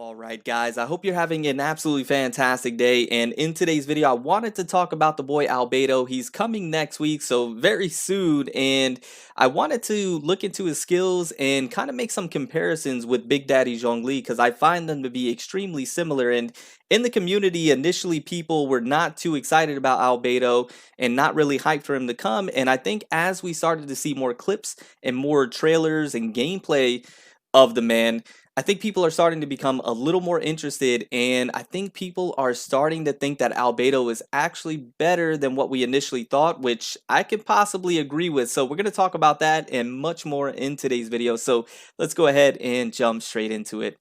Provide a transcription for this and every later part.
Alright guys, I hope you're having an absolutely fantastic day, and in today's video I wanted to talk about the boy Albedo. He's coming next week, so very soon, and I wanted to look into his skills and kind of make some comparisons with Big Daddy Zhongli because I find them to be extremely similar. And in the community, initially people were not too excited about Albedo and not really hyped for him to come, and I think as we started to see more clips and more trailers and gameplay of the man, I think people are starting to become a little more interested, and I think people are starting to think that Albedo is actually better than what we initially thought, which I could possibly agree with. So we're going to talk about that and much more in today's video. So let's go ahead and jump straight into it.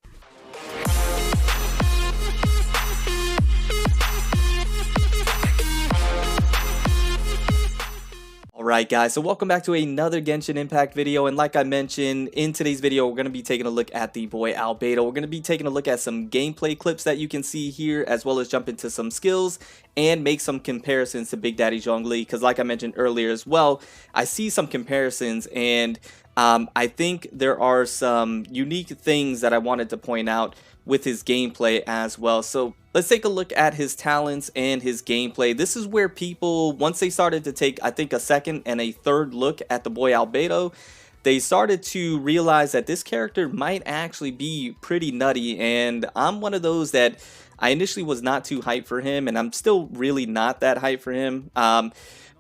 Alright guys, so welcome back to another Genshin Impact video, and like I mentioned, in today's video we're going to be taking a look at the boy Albedo. We're going to be taking a look at some gameplay clips that you can see here, as well as jump into some skills and make some comparisons to Big Daddy Zhongli, because like I mentioned earlier as well, I see some comparisons, and I think there are some unique things that I wanted to point out with his gameplay as well. So let's take a look at his talents and his gameplay. This is where people, once they started to take, I think, a second and a third look at the boy Albedo, they started to realize that this character might actually be pretty nutty, and I'm one of those that I initially was not too hyped for him, and I'm still really not that hyped for him.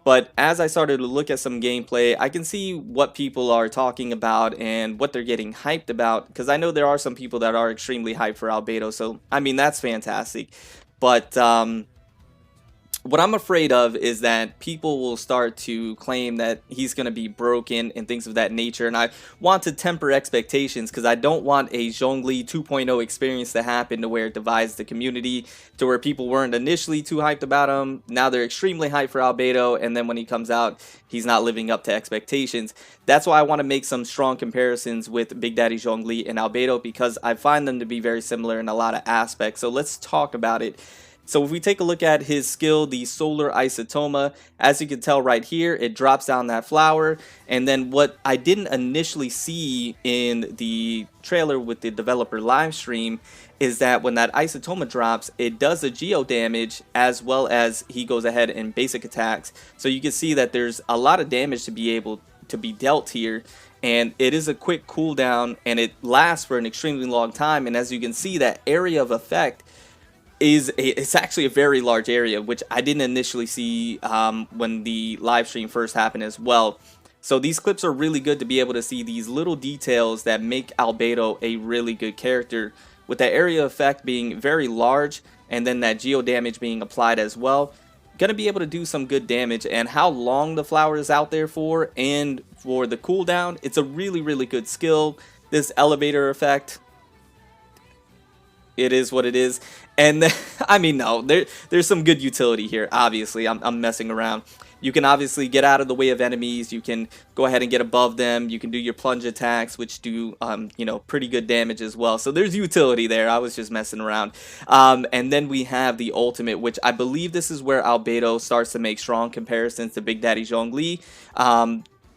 But as I started to look at some gameplay, I can see what people are talking about and what they're getting hyped about, because I know there are some people that are extremely hyped for Albedo, so I mean that's fantastic. But what I'm afraid of is that people will start to claim that he's going to be broken and things of that nature, and I want to temper expectations because I don't want a Zhongli 2.0 experience to happen to where it divides the community, to where people weren't initially too hyped about him, now they're extremely hyped for Albedo, and then when he comes out he's not living up to expectations. That's why I want to make some strong comparisons with Big Daddy Zhongli and Albedo, because I find them to be very similar in a lot of aspects. So let's talk about it. So if we take a look at his skill, the Solar Isotoma, as you can tell right here, it drops down that flower. And then what I didn't initially see in the trailer with the developer live stream is that when that Isotoma drops, it does a geo damage as well as he goes ahead and basic attacks. So you can see that there's a lot of damage to be able to be dealt here. And it is a quick cooldown, and it lasts for an extremely long time. And as you can see, that area of effect it's actually a very large area, which I didn't initially see when the live stream first happened as well. So these clips are really good to be able to see these little details that make Albedo a really good character, with that area effect being very large and then that geo damage being applied as well. Gonna be able to do some good damage, and how long the flower is out there for and for the cooldown, it's a really good skill. This elevator effect, it is what it is. And then, I mean, no, there's some good utility here. Obviously, I'm messing around. You can obviously get out of the way of enemies. You can go ahead and get above them. You can do your plunge attacks, which do, you know, pretty good damage as well. So there's utility there. I was just messing around. And then we have the ultimate, which I believe this is where Albedo starts to make strong comparisons to Big Daddy Zhongli.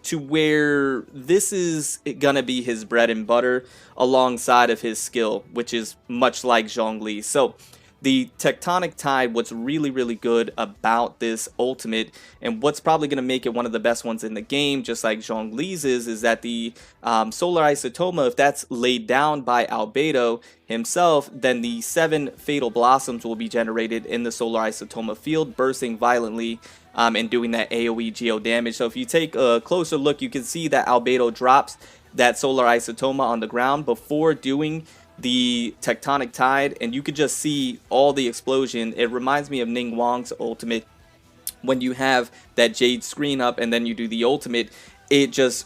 To where this is gonna be his bread and butter alongside of his skill, which is much like Zhongli. So the Tectonic Tide, what's really good about this ultimate, and what's probably going to make it one of the best ones in the game, just like Zhongli's is that the Solar Isotoma, if that's laid down by Albedo himself, then the 7 Fatal Blossoms will be generated in the Solar Isotoma field, bursting violently and doing that AoE geo damage. So if you take a closer look, you can see that Albedo drops that Solar Isotoma on the ground before doing the Tectonic Tide, and you could just see all the explosion. It reminds me of Ning Wang's ultimate. When you have that Jade screen up and then you do the ultimate, it just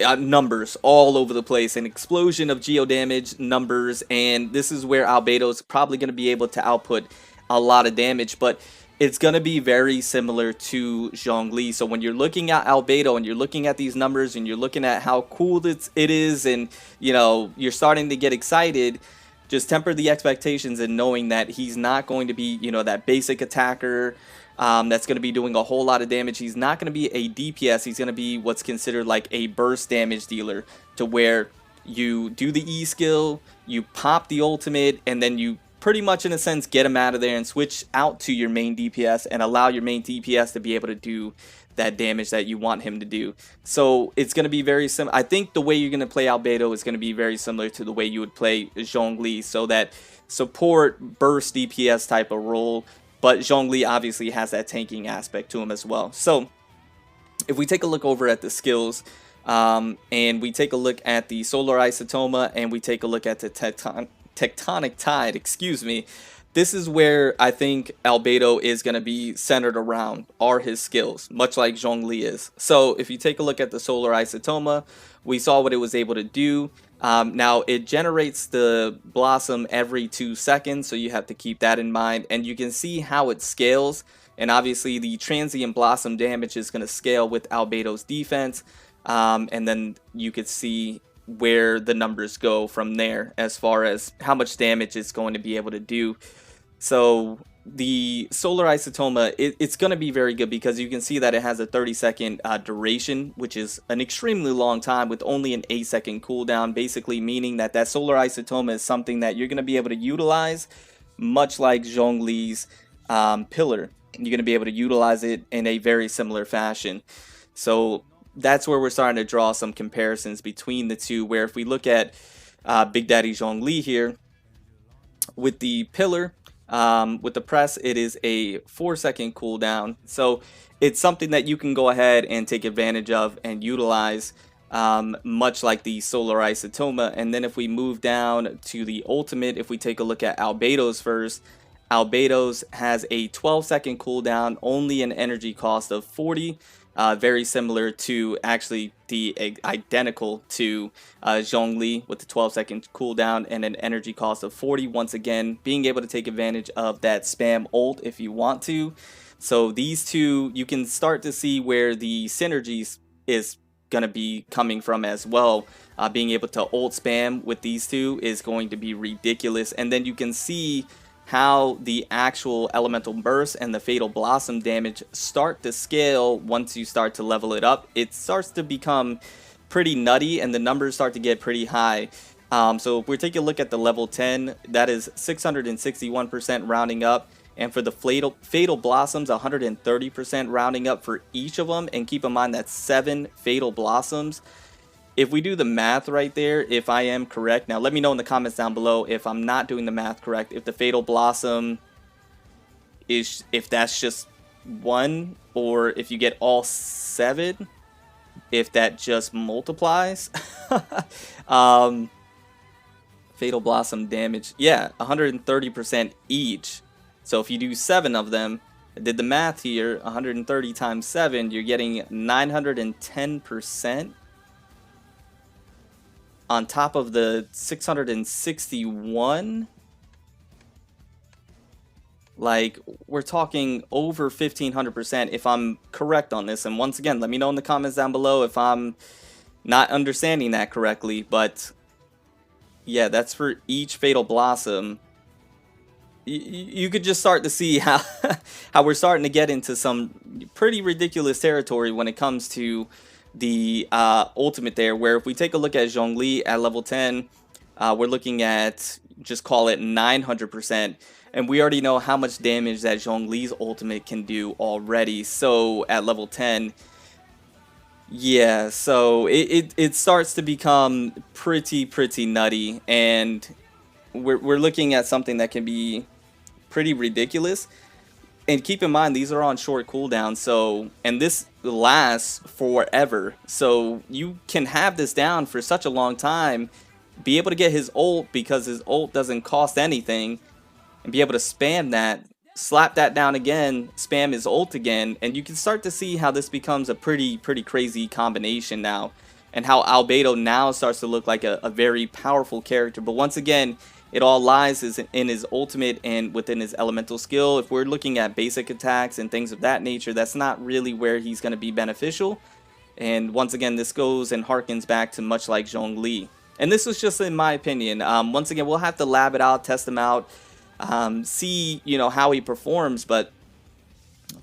numbers all over the place, an explosion of geo damage, numbers, and this is where Albedo's probably going to be able to output a lot of damage, but it's going to be very similar to Zhongli. So when you're looking at Albedo and you're looking at these numbers and you're looking at how cool it is, and you know, you're starting to get excited, just temper the expectations and knowing that he's not going to be, you know, that basic attacker that's going to be doing a whole lot of damage. He's not going to be a DPS. He's going to be what's considered like a burst damage dealer, to where you do the E skill, you pop the ultimate, and then you pretty much in a sense get him out of there and switch out to your main DPS and allow your main DPS to be able to do that damage that you want him to do. So it's going to be very similar. I think the way you're going to play Albedo is going to be very similar to the way you would play Zhongli, so that support burst DPS type of role, but Zhongli obviously has that tanking aspect to him as well. So if we take a look over at the skills, and we take a look at the Solar Isotoma, and we take a look at the Tectonic Tide, excuse me, this is where I think Albedo is going to be centered around, are his skills, much like Zhongli is. So if you take a look at the Solar Isotoma, we saw what it was able to do. Now it generates the blossom every 2 seconds, so you have to keep that in mind, and you can see how it scales. And obviously the transient blossom damage is going to scale with Albedo's defense, and then you could see where the numbers go from there as far as how much damage it's going to be able to do. So the Solar Isotoma, it's going to be very good because you can see that it has a 30-second duration, which is an extremely long time with only an 8-second cooldown, basically meaning that that Solar Isotoma is something that you're going to be able to utilize much like Zhongli's Pillar. You're going to be able to utilize it in a very similar fashion. So that's where we're starting to draw some comparisons between the two, where if we look at Big Daddy Zhongli here, with the Pillar, with the press, it is a 4-second cooldown. So it's something that you can go ahead and take advantage of and utilize, much like the Solar Isotoma. And then if we move down to the ultimate, if we take a look at Albedo's first, Albedo's has a 12-second cooldown, only an energy cost of 40. Very similar to, actually the identical to Zhongli, with the 12-second cooldown and an energy cost of 40. Once again, being able to take advantage of that spam ult if you want to. So these two, you can start to see where the synergies is going to be coming from as well. Being able to ult spam with these two is going to be ridiculous. And then you can see how the actual elemental burst and the fatal blossom damage start to scale once you start to level it up. It starts to become pretty nutty and the numbers start to get pretty high. So if we're taking a look at the level 10, that is 661% rounding up, and for the fatal blossoms, 130% rounding up for each of them. And keep in mind that's 7 fatal blossoms. If we do the math right there, if I am correct, now let me know in the comments down below if I'm not doing the math correct, if the Fatal Blossom is, if that's just 1, or if you get all 7, if that just multiplies. Fatal Blossom damage, yeah, 130% each. So if you do 7 of them, I did the math here, 130 times 7, you're getting 910%. On top of the 661, like, we're talking over 1500% if I'm correct on this. And once again, let me know in the comments down below if I'm not understanding that correctly. But yeah, that's for each Fatal Blossom. You could just start to see how how we're starting to get into some pretty ridiculous territory when it comes to the ultimate there, where if we take a look at Zhongli at level 10, we're looking at, just call it 900%, and we already know how much damage that Zhongli's ultimate can do already. So at level 10, yeah, so it starts to become pretty nutty, and we're looking at something that can be pretty ridiculous. And keep in mind, these are on short cooldowns, so, and this lasts forever. So you can have this down for such a long time, be able to get his ult because his ult doesn't cost anything, and be able to spam that, slap that down again, spam his ult again, and you can start to see how this becomes a pretty crazy combination now, and how Albedo now starts to look like a very powerful character. But once again, it all lies in his ultimate and within his elemental skill. If we're looking at basic attacks and things of that nature, that's not really where he's going to be beneficial. And once again, this goes and harkens back to much like Zhongli. And this was just in my opinion. Once again, we'll have to lab it out, test him out, see, you know, how he performs. But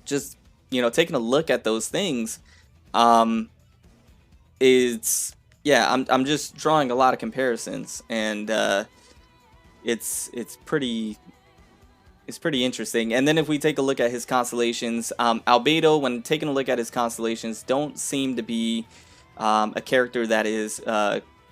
just, you know, taking a look at those things, it's yeah, I'm just drawing a lot of comparisons, and it's pretty interesting. And then if we take a look at his constellations, Albedo, when taking a look at his constellations, don't seem to be a character that is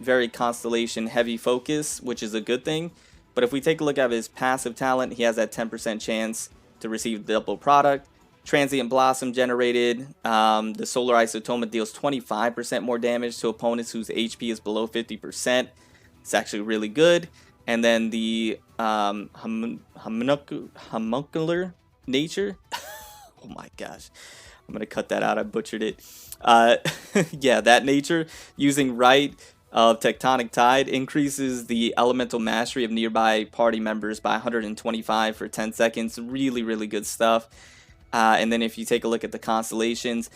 very constellation heavy focus, which is a good thing. But if we take a look at his passive talent, he has that 10% chance to receive double product. Transient Blossom generated. The Solar Isotoma deals 25% more damage to opponents whose HP is below 50%. It's actually really good. And then the homuncular nature. Oh my gosh. I'm going to cut that out. I butchered it. Yeah, that nature, using right of Tectonic Tide, increases the elemental mastery of nearby party members by 125 for 10 seconds. Really, really good stuff. And then if you take a look at the constellations,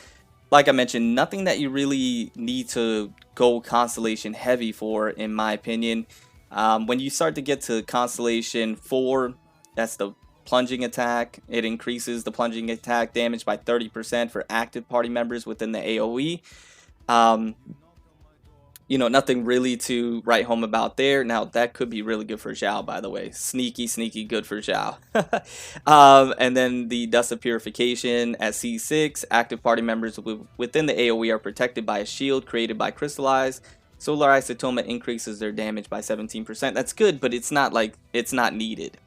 like I mentioned, nothing that you really need to go constellation heavy for, in my opinion. When you start to get to Constellation 4, that's the plunging attack. It increases the plunging attack damage by 30% for active party members within the AoE. You know, nothing really to write home about there. Now, that could be really good for Zhao, by the way. Sneaky, sneaky good for Zhao. And then the Dust of Purification at C6. Active party members within the AoE are protected by a shield created by Crystallize. Solar Isotoma increases their damage by 17%. That's good, but it's not like, it's not needed,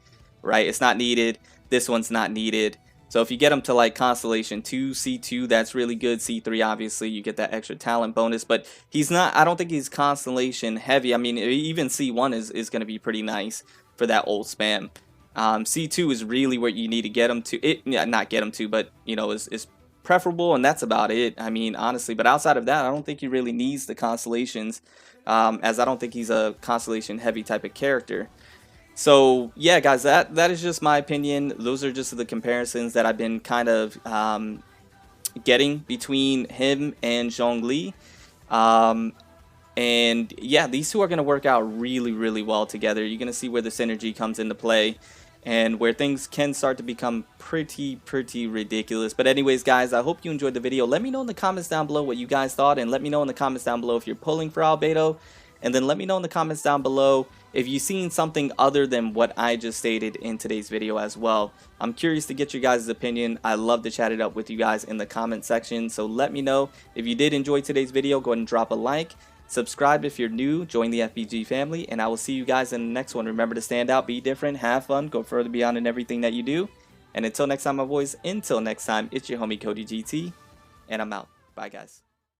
right? It's not needed. This one's not needed. So if you get them to like Constellation 2, C2, that's really good. C3, obviously, you get that extra talent bonus, but he's not, I don't think he's Constellation heavy. I mean, even C1 is going to be pretty nice for that old spam. C2 is really where you need to get him to. Not get him to, but, you know, is preferable, and that's about it. I mean, honestly, but outside of that, I don't think he really needs the constellations, as I don't think he's a constellation heavy type of character. So yeah, guys, that is just my opinion. Those are just the comparisons that I've been kind of getting between him and Zhongli. And yeah, these two are going to work out really, really well together. You're going to see where the synergy comes into play, and where things can start to become pretty ridiculous. But anyways, guys, I hope you enjoyed the video. Let me know in the comments down below what you guys thought, and let me know in the comments down below if you're pulling for Albedo. And then let me know in the comments down below if you've seen something other than what I just stated in today's video as well. I'm curious to get your guys' opinion. I love to chat it up with you guys in the comment section. So let me know. If you did enjoy today's video, go ahead and drop a like. Subscribe if you're new. Join the FBG family. And I will see you guys in the next one. Remember to stand out, be different, have fun, go further beyond in everything that you do. And until next time, my boys, until next time, it's your homie Cody GT. And I'm out. Bye, guys.